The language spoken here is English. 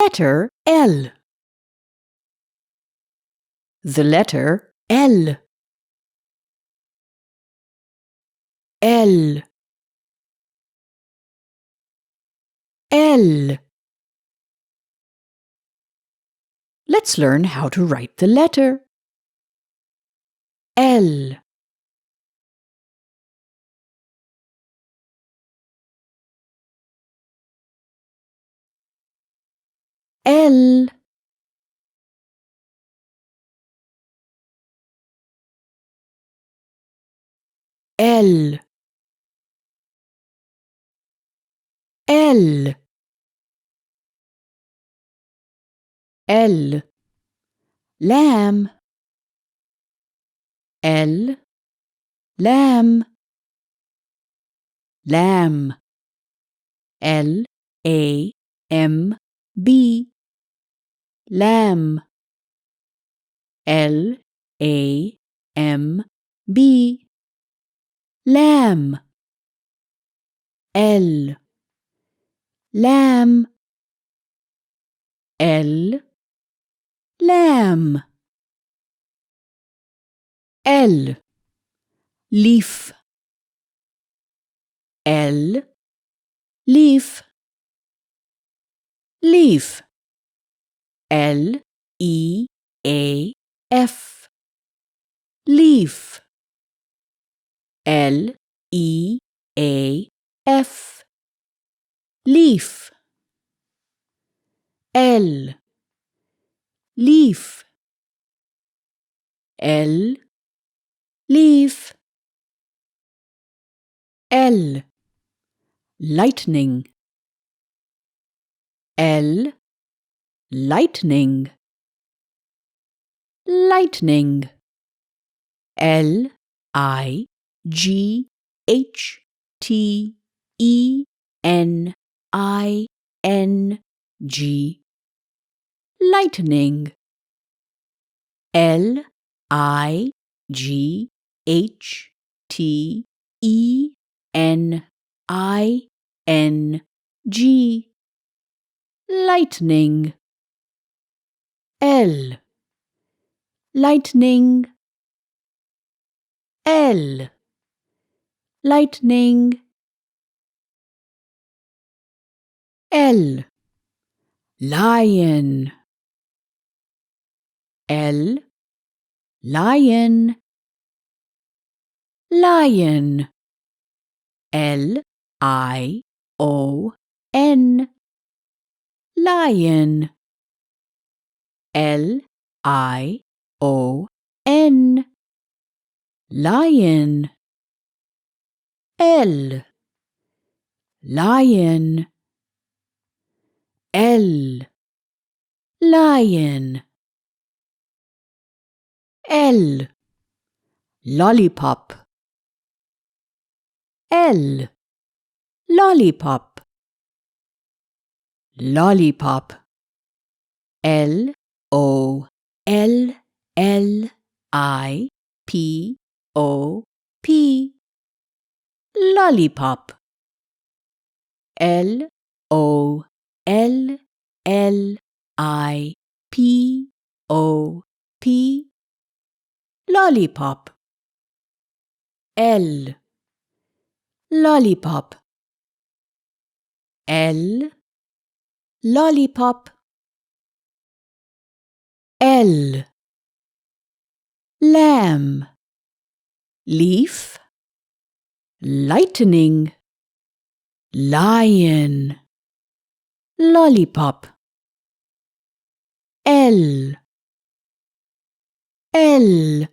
Letter L. The letter L. L. L. Let's learn how to write the letter L. L. L. L. L. Lamb. L. Lamb. Lamb. L-A-M-B. Lamb. L-A-M-B. Lamb. L. Lamb. L. Lamb. L. Leaf. L. Leaf. Leaf. L-E-A-F. Leaf. L-E-A-F. Leaf. L. Leaf. L. Leaf. L. Lightning. L. Lightning. Lightning. L-I-G-H-T-E-N-I-N-G. Lightning. L-I-G-H-T-E-N-I-N-G. Lightning. L. Lightning. L. Lightning. L. Lion. L. Lion. Lion. L-I-O-N. Lion. L-I-O-N. Lion. L. Lion. L. Lion. L. Lollipop. L. Lollipop. Lollipop. L-O-L-L-I-P-O-P. Lollipop. L-O-L-L-I-P-O-P. Lollipop. L. Lollipop. L. Lollipop. L. Lamb. Leaf. Lightning. Lion. Lollipop. L. L.